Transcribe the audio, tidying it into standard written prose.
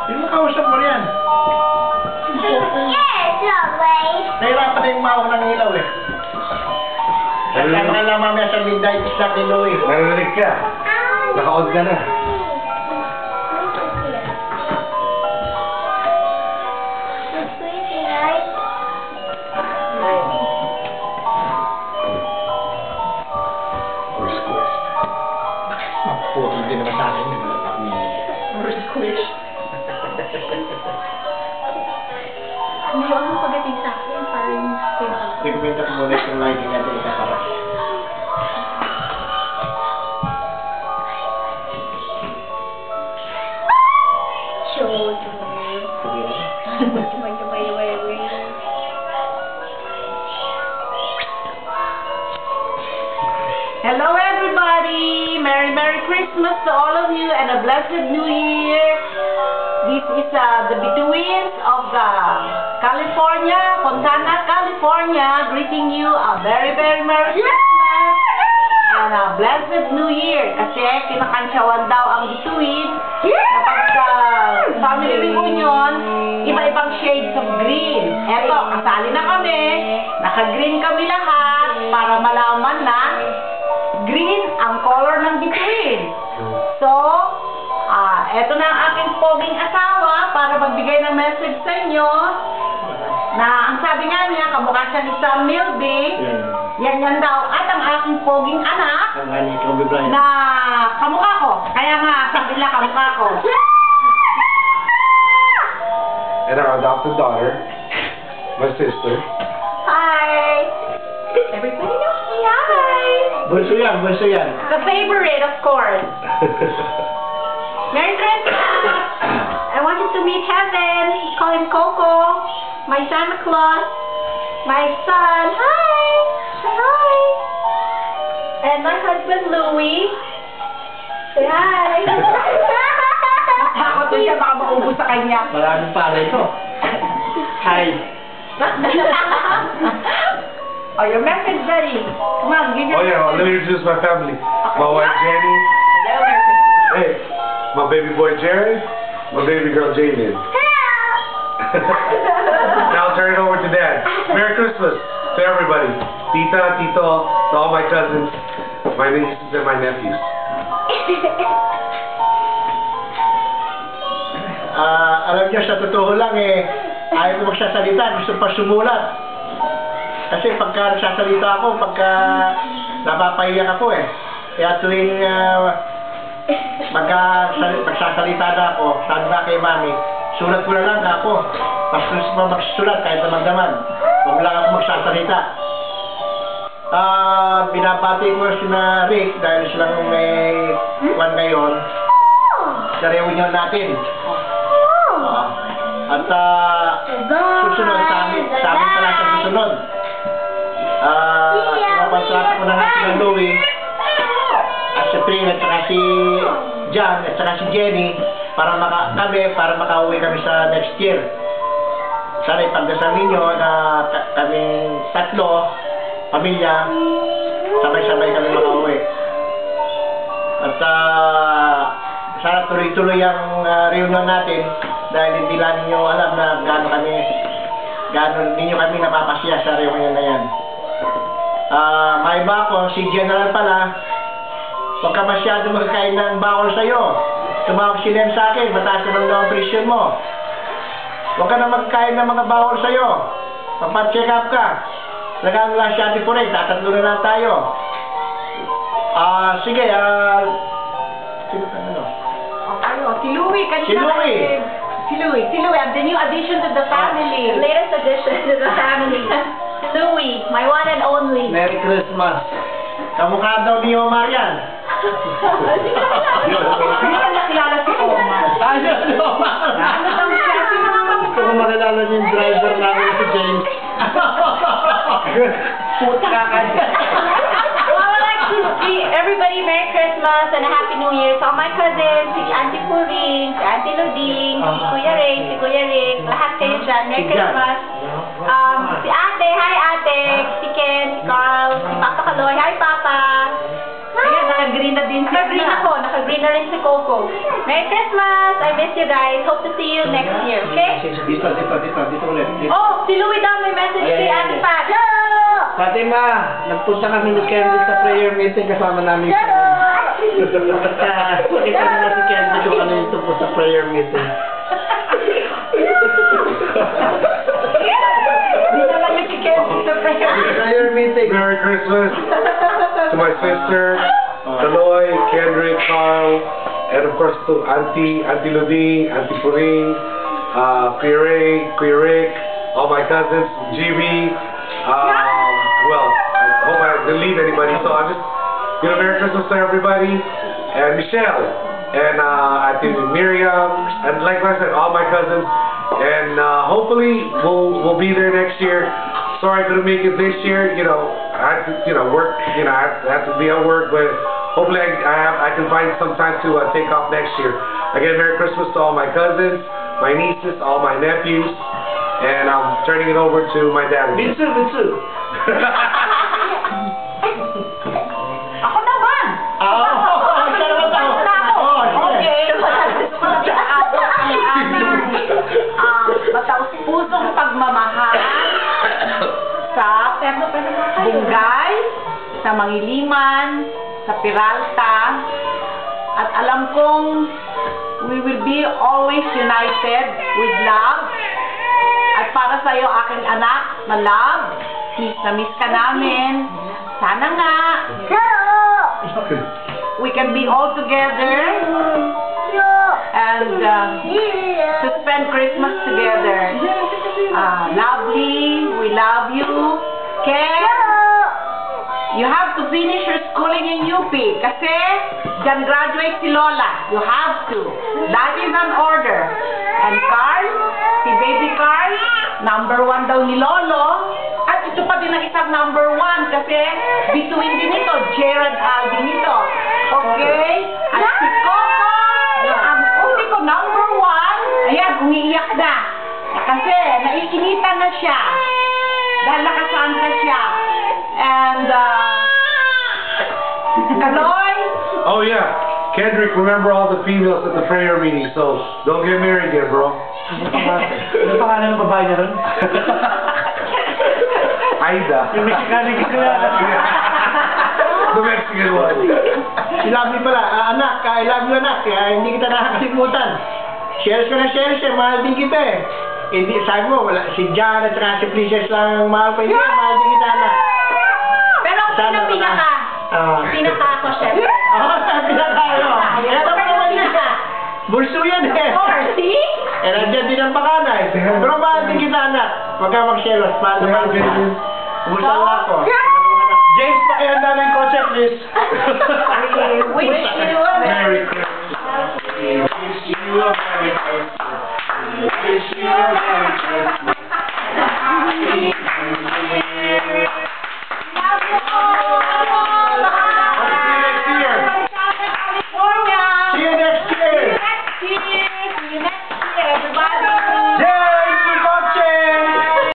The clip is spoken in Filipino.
Hindi mo kausap mo yan. Yes, always. Nahirapan na yung mawak ng ilaw eh. Kasama ka lang mamaya sa midnight sa kilo eh. Narinig ka. Naka-on ka na. Puto, hindi naman sa akin yun. Squish. Hindi ako pagdating sa akin, parang Tigpinta ko muna itong lighting natin isa para. Hello everybody! Merry Christmas to all of you and a blessed New Year! This is the Betweens of California, Fontana, California, greeting you a very Merry Christmas and a blessed New Year. Kasi kinakansyawan daw ang Between na pagka family reunion, iba-ibang shades of green. Eto, kasali na kami, naka-green kami lahat para malaman na green ang color ng Between. So, eto na ang aking poging asawa para magbigay ng message sa inyo na ang sabi nga niya, kamukha siya ni Sam Milby. Yan daw. At ang aking poging anak Ang gani, Kobe Bryant. na kamukha ko. Kaya nga, sabi nila kamukha ko. And our adopted daughter, my sister. Hi! Everybody knows me. Hi! Bunso yan. The favorite, of course. Merry Christmas! I want you to meet Heaven. Call him Coco. My Santa Claus. My son. Hi! Say hi! And my husband, Louie. Say hi! Takot siya, baka maubos sa kanya. Maraming pala ito. Hi. Oh, your message, Daddy. Come on, give your Oh yeah, let me introduce my family. My wife Jenny. Hello, Merry Christmas. Hey, my baby boy Jerry. My baby girl Jaylin. Now I'll turn it over to Dad. Merry Christmas to everybody. Tita, Tito, to all my cousins, my nieces and my nephews. Alam niyo, sa totoo lang ayaw ko magsasalita, gusto pa sumulat. Kasi pagka nagsasalita ako, pagka napapahiyak ako Kaya tuwing magsasalita na ako, sabi na kay Mami, sulat ko na lang ako. Mas gusto pa magsusulat kahit naman. Huwag lang ako magsasalita. Binabati ko sina Rick dahil silang may kwan ngayon sa reunion natin. At susunod sa amin pala sa susunod. Pinapansalata ko na nga sila Louie at si Pring at saka si John at saka si Jenny para makauwi kami sa next year. Sana ipagdasal ninyo na kaming tatlo, pamilya, sabay-sabay kami makauwi. At sana tuloy-tuloy ang reunion natin dahil hindi lang ninyo alam na gaano ninyo kami napapasya sa reunion na yan. May iba ako, si General pala, huwag ka masyado magkakain ng bawal sa'yo. Tumawag si Len sa akin, mataas naman daw ang presyon mo. Huwag ka na magkain ng mga bawal sa'yo. Papat-check up ka. Lagang lang siya po rin, tatatlo na lang tayo. Sige, sino ka ano? Si Louie, kanina. Si Louie. Si Louie, the new addition to the family. The latest addition to the family. Louie, my one and only. Merry Christmas. Kamukha daw ni Omar yan. Hindi ka nakilala si Omar. Ano si Omar? Ano daw siya? Sino naman ito? Kung makilala niyo yung driver namin si James. Puta ka kanya. Well, I would like to see everybody Merry Christmas and a Happy New Year. So, my cousins, si Auntie Puring, si Auntie Luding, si Kuya Ray, si Kuya Rick, lahat kayo dyan. Merry Christmas. Si Ate, hi Ate, si Ken, si Carl, si Papa Kaloy, hi Papa. Ayan, naka-green na din Naka-green ako. Naka-green na rin si Coco. Merry Christmas! I miss you guys. Hope to see you next year, okay? Dito ulit. Dito. Oh, si Louie daw may message kay Ate Pat. Fatima, nagpunta kami ni Candy sa prayer meeting kasama namin sa... Ito na si Candy kung ano yung tungkol sa prayer meeting. Di na lang si Candy sa prayer. Prayer meeting. Merry Christmas to my sister, Taloy, Kendrick, Carl, and of course to Auntie Luding, Auntie Puring, Kuya Rick, all my cousins, GB. Well, I hope I didn't leave anybody, so I'll just, Merry Christmas to everybody, and Michelle, and I think Miriam, and like I said, all my cousins, and hopefully we'll be there next year. Sorry I couldn't make it this year, I have to, work, I have to be at work, but hopefully I can find some time to take off next year. Again, Merry Christmas to all my cousins, my nieces, all my nephews, and I'm turning it over to my dad. Binsu. Ako naman! Mataus-pusong pagmamahal sa Bunggay, sa Mangiliman, sa Peralta, at alam kong we will be always united with love. At para sa iyo, aking anak na love, miss na miss ka namin. Sana nga we can be all together and to spend Christmas together. Lovely, we love you. Ken, you have to finish your schooling in UP kasi dyan graduate si Lola. You have to. That is an order. And Carl, si baby Carl, #1 daw ni Lolo. At ito pa din ang isang #1 kasi between din ito, Gerard Alvin ito. Okay? At si Coco, ang uli ko #1, ayan, umiiyak na. Kasi naiinitan na siya. Dahil nakasanta siya. And, Kaloy, Oh yeah, Kendrick, remember all the females at the prayer meeting, so don't get married yet, bro. Ano pangalan ng babae niya ron? Aida. Yung Mexicano gusto yan. The Mexican one. Si Lovely pala, anak, I love you anak, kaya hindi kita nakakalimutan. Shares ko na shares mahal din kita eh. Hindi, sabi mo, wala, si John at saka si Princess lang ang mahal ko, hindi, mahal din kita anak. Pero Sana pinaka ako, syempre. Pinaka ano. Kaya naman naman kita. Bulso yan eh. Of course, see? Eh, nandiyan din ang pakanay. Pero mahal din kita anak. Huwag ka mag-shares, mahal na mahal kita. Bulsa lang ako. James, pakihanda na yung kotse, please.